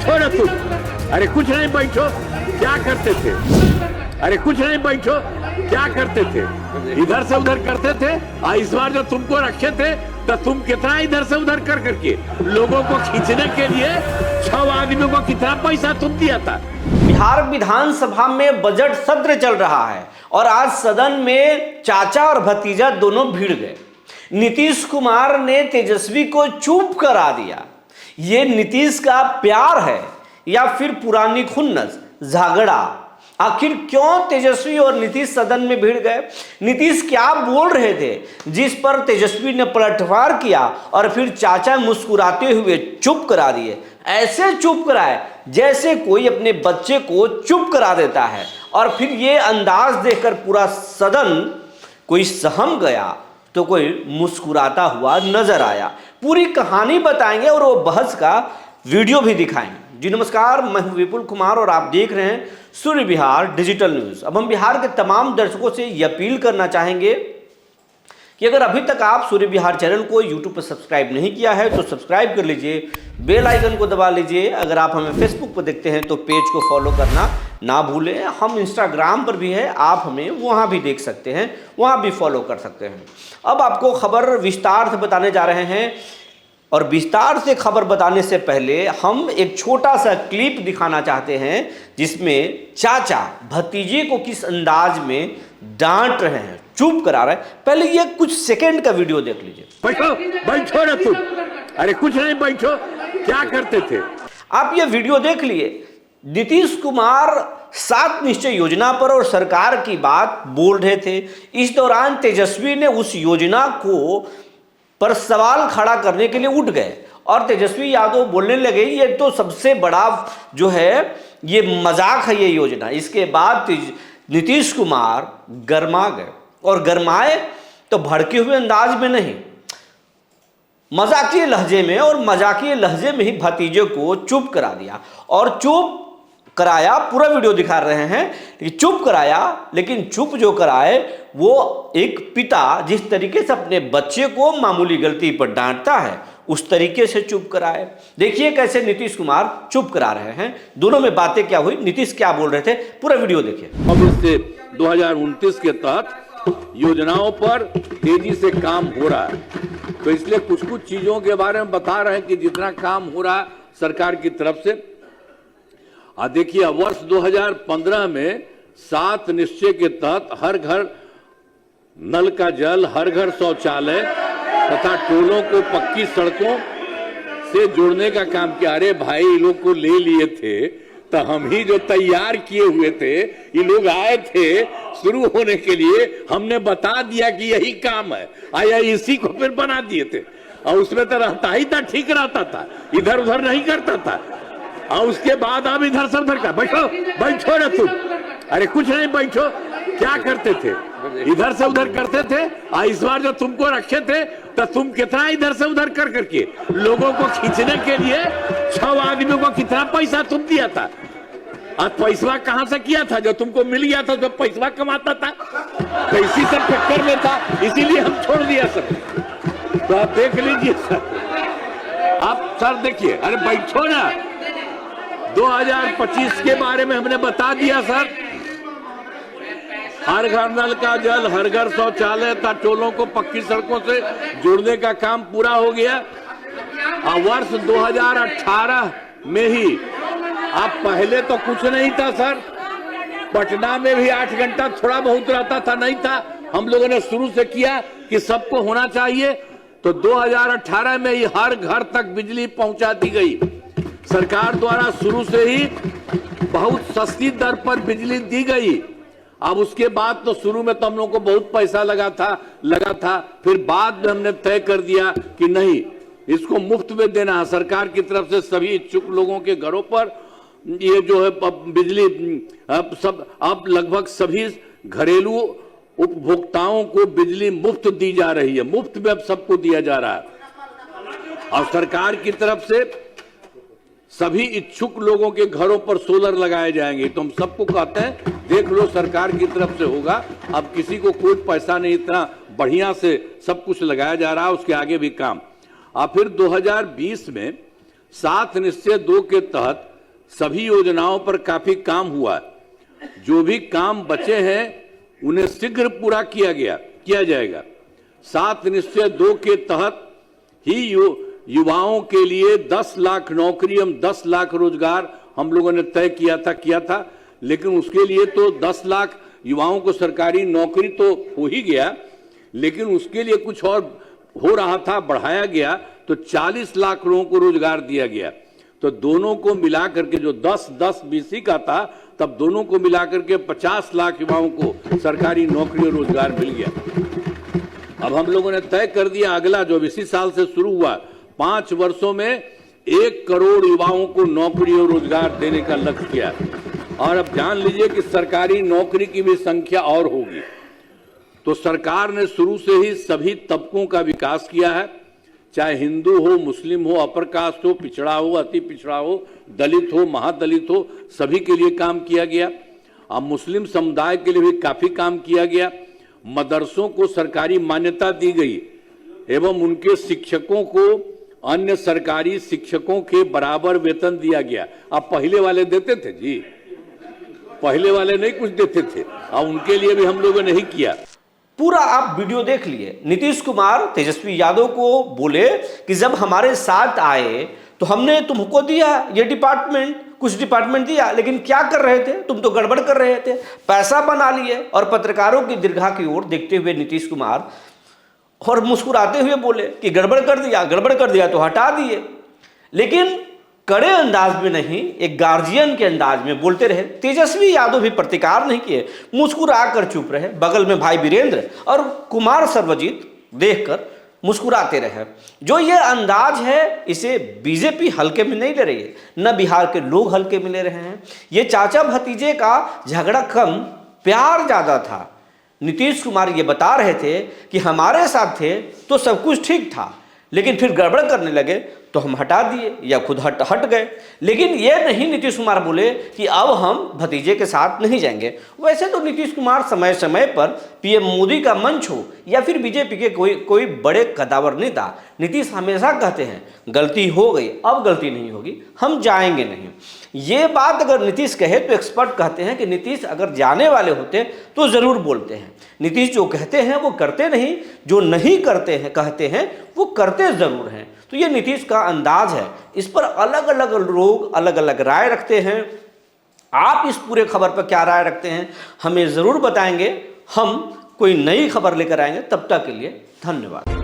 बैठो ना तुम। अरे कुछ नहीं, बैठो। क्या करते थे? अरे कुछ नहीं, बैठो। क्या करते थे? इधर से उधर करते थे। इस बार जो तुमको रखे थे तो तुम कितना इधर से उधर कर करके लोगों को खींचने के लिए 6 आदमियों को कितना पैसा तुम दिया था? बिहार विधानसभा में बजट सत्र चल रहा है और आज सदन में चाचा और भतीजा दोनों भिड़ गए। नीतीश कुमार ने तेजस्वी को चुप करा दिया। ये नीतीश का प्यार है या फिर पुरानी खुन्नस, झगड़ा? आखिर क्यों तेजस्वी और नीतीश सदन में भिड़ गए? नीतीश क्या बोल रहे थे जिस पर तेजस्वी ने पलटवार किया और फिर चाचा मुस्कुराते हुए चुप करा दिए? ऐसे चुप कराए जैसे कोई अपने बच्चे को चुप करा देता है और फिर ये अंदाज देखकर पूरा सदन कोई सहम गया तो कोई मुस्कुराता हुआ नजर आया। पूरी कहानी बताएंगे और वो बहस का वीडियो भी दिखाएंगे। जी नमस्कार, मैं हूं विपुल कुमार और आप देख रहे हैं सूर्य बिहार डिजिटल न्यूज। अब हम बिहार के तमाम दर्शकों से ये अपील करना चाहेंगे कि अगर अभी तक आप सूर्य बिहार चैनल को यूट्यूब पर सब्सक्राइब नहीं किया है तो सब्सक्राइब कर लीजिए, बेल आइकन को दबा लीजिए। अगर आप हमें फेसबुक पर देखते हैं तो पेज को फॉलो करना ना भूलें। हम इंस्टाग्राम पर भी है, आप हमें वहाँ भी देख सकते हैं, वहाँ भी फॉलो कर सकते हैं। अब आपको खबर विस्तार से बताने जा रहे हैं और विस्तार से खबर बताने से पहले हम एक छोटा सा क्लिप दिखाना चाहते हैं जिसमें चाचा भतीजे को किस अंदाज में डांट रहे हैं, चुप करा रहे हैं। पहले ये कुछ सेकंड का वीडियो देख लीजिए। बैठो, बैठो ना तुम। अरे कुछ नहीं, बैठो। क्या करते थे? आप ये वीडियो देख लिए। नीतीश कुमार 7 निश्चय योजना पर और सरकार की बात बोल रहे थे। इस दौरान तेजस्वी ने उस योजना को पर सवाल खड़ा करने के लिए उठ गए और तेजस्वी यादव बोलने लगे ये तो सबसे बड़ा जो है ये मजाक है ये योजना। इसके बाद नीतीश कुमार गरमा गए और गरमाए तो भड़के हुए अंदाज में नहीं, मजाकिए लहजे में, और मजाकिए लहजे में ही भतीजे को चुप करा दिया। और चुप कराया, पूरा वीडियो दिखा रहे हैं कि चुप कराया, लेकिन चुप जो कराए वो एक पिता जिस तरीके से अपने बच्चे को मामूली गलती पर डांटता है उस तरीके से चुप कराए। देखिए कैसे नीतीश कुमार चुप करा रहे हैं। दोनों में बातें क्या हुई, नीतीश क्या बोल रहे थे, पूरा वीडियो देखिए। अब इससे 2029 के तहत योजनाओं पर तेजी से काम हो रहा है, तो इसलिए कुछ कुछ चीजों के बारे में बता रहे हैं कि जितना काम हो रहा है सरकार की तरफ से। देखिए, वर्ष 2015 में 7 निश्चय के तहत हर घर नल का जल, हर घर शौचालय तथा टोलों को पक्की सड़कों से जोड़ने का काम किया। अरे भाई, ये लोग को ले लिए थे तो हम ही जो तैयार किए हुए थे, ये लोग आए थे शुरू होने के लिए, हमने बता दिया कि यही काम है, आया इसी को फिर बना दिए थे। और उसमें तो रहता ही था, ठीक रहता था, इधर उधर नहीं करता था। और उसके बाद अब इधर से उधर का। बैठो, बैठो ना तुम। अरे कुछ नहीं, बैठो। क्या करते थे? इधर से उधर करते थे। इस बार जो तुमको रखे थे तो तुम कितना इधर से उधर कर करके लोगों को खींचने के लिए 6 आदमियों को कितना पैसा तुम दिया था? और पैसा कहां से किया था? जो तुमको मिल गया था तो पैसा कमाता था, तो इसी सब चक्कर में था, इसीलिए हम छोड़ दिया सब। तो आप देख लीजिए सर, आप सर देखिए। अरे बैठो ना। 2025 के बारे में हमने बता दिया सर। हर घर नल का जल, हर घर शौचालय तथा टोलों को पक्की सड़कों से जोड़ने का काम पूरा हो गया। वर्ष 2018 में ही, अब पहले तो कुछ नहीं था सर। पटना में भी 8 घंटा थोड़ा बहुत रहता था, नहीं था। हम लोगों ने शुरू से किया कि सबको होना चाहिए, तो 2018 में ही हर घर तक बिजली पहुंचा दी गई। सरकार द्वारा शुरू से ही बहुत सस्ती दर पर बिजली दी गई। अब उसके बाद तो शुरू में तो हम लोगों को बहुत पैसा लगा था, फिर बाद में हमने तय कर दिया कि नहीं, इसको मुफ्त में देना है। सरकार की तरफ से सभी इच्छुक लोगों के घरों पर ये जो है बिजली अब लगभग सभी घरेलू उपभोक्ताओं को बिजली मुफ्त दी जा रही है। मुफ्त में अब सबको दिया जा रहा है। और सरकार की तरफ से सभी इच्छुक लोगों के घरों पर सोलर लगाए जाएंगे। तो हम सबको कहते हैं, देख लो, सरकार की तरफ से होगा। अब किसी को कोई पैसा नहीं, इतना बढ़िया से सब कुछ लगाया जा रहा है, उसके आगे भी काम। और फिर 2020 में 7 निश्चय 2 के तहत सभी योजनाओं पर काफी काम हुआ। जो भी काम बचे हैं उन्हें शीघ्र पूरा किया जाएगा। 7 निश्चय 2 के तहत ही युवाओं के लिए 10 लाख नौकरी, हम 10 लाख रोजगार हम लोगों ने तय किया था, लेकिन उसके लिए तो 10 लाख युवाओं को सरकारी नौकरी तो हो ही गया, लेकिन उसके लिए कुछ और हो रहा था, बढ़ाया गया, तो 40 लाख लोगों को रोजगार दिया गया। तो दोनों को मिला करके जो 10-10 बीसी का था, तब दोनों को मिलाकर के 50 लाख युवाओं को सरकारी नौकरी और रोजगार मिल गया। अब हम लोगों ने तय कर दिया अगला जो इसी साल से शुरू हुआ, 5 वर्षों में 1 करोड़ युवाओं को नौकरी और रोजगार देने का लक्ष्य किया। और अब जान लीजिए कि सरकारी नौकरी की भी संख्या और होगी। तो सरकार ने शुरू से ही सभी तबकों का विकास किया है, चाहे हिंदू हो, मुस्लिम हो, अपर कास्ट हो, पिछड़ा हो, अति पिछड़ा हो, दलित हो, महादलित हो, सभी के लिए काम किया गया। अब मुस्लिम समुदाय के लिए भी काफी काम किया गया। मदरसों को सरकारी मान्यता दी गई एवं उनके शिक्षकों को अन्य सरकारी शिक्षकों के बराबर वेतन दिया गया। अब पहले वाले देते थे जी, पहले वाले नहीं कुछ देते थे, अब उनके लिए भी हम लोगों ने नहीं किया। पूरा आप वीडियो देख लिए। नीतीश कुमार तेजस्वी यादव को बोले कि जब हमारे साथ आए तो हमने तुमको दिया ये डिपार्टमेंट, कुछ डिपार्टमेंट दिया, लेकिन क्या कर रहे थे, तुम तो गड़बड़ कर रहे थे, पैसा बना लिए। और पत्रकारों की दीर्घा की ओर देखते हुए नीतीश कुमार और मुस्कुराते हुए बोले कि गड़बड़ कर दिया तो हटा दिए। लेकिन कड़े अंदाज में नहीं, एक गार्जियन के अंदाज में बोलते रहे। तेजस्वी यादव भी प्रतिकार नहीं किए, मुस्कुरा कर चुप रहे। बगल में भाई वीरेंद्र और कुमार सर्वजीत देखकर मुस्कुराते रहे। जो ये अंदाज है, इसे बीजेपी हल्के में नहीं ले रही है, न बिहार के लोग हल्के में ले रहे हैं। ये चाचा भतीजे का झगड़ा कम, प्यार ज्यादा था। नीतीश कुमार ये बता रहे थे कि हमारे साथ थे तो सब कुछ ठीक था, लेकिन फिर गड़बड़ करने लगे तो हम हटा दिए या खुद हट गए। लेकिन ये नहीं नीतीश कुमार बोले कि अब हम भतीजे के साथ नहीं जाएंगे। वैसे तो नीतीश कुमार समय समय पर पीएम मोदी का मंच हो या फिर बीजेपी के कोई बड़े कदावर नेता, नीतीश हमेशा कहते हैं गलती हो गई, अब गलती नहीं होगी, हम जाएंगे नहीं। ये बात अगर नीतीश कहे तो एक्सपर्ट कहते हैं कि नीतीश अगर जाने वाले होते तो जरूर बोलते हैं। नीतीश जो कहते हैं वो करते नहीं, जो नहीं करते हैं कहते हैं वो करते जरूर हैं। तो ये नीतीश का अंदाज है। इस पर अलग अलग लोग अलग अलग राय रखते हैं। आप इस पूरे खबर पर क्या राय रखते हैं हमें ज़रूर बताएंगे। हम कोई नई खबर लेकर आएंगे। तब तक के लिए धन्यवाद।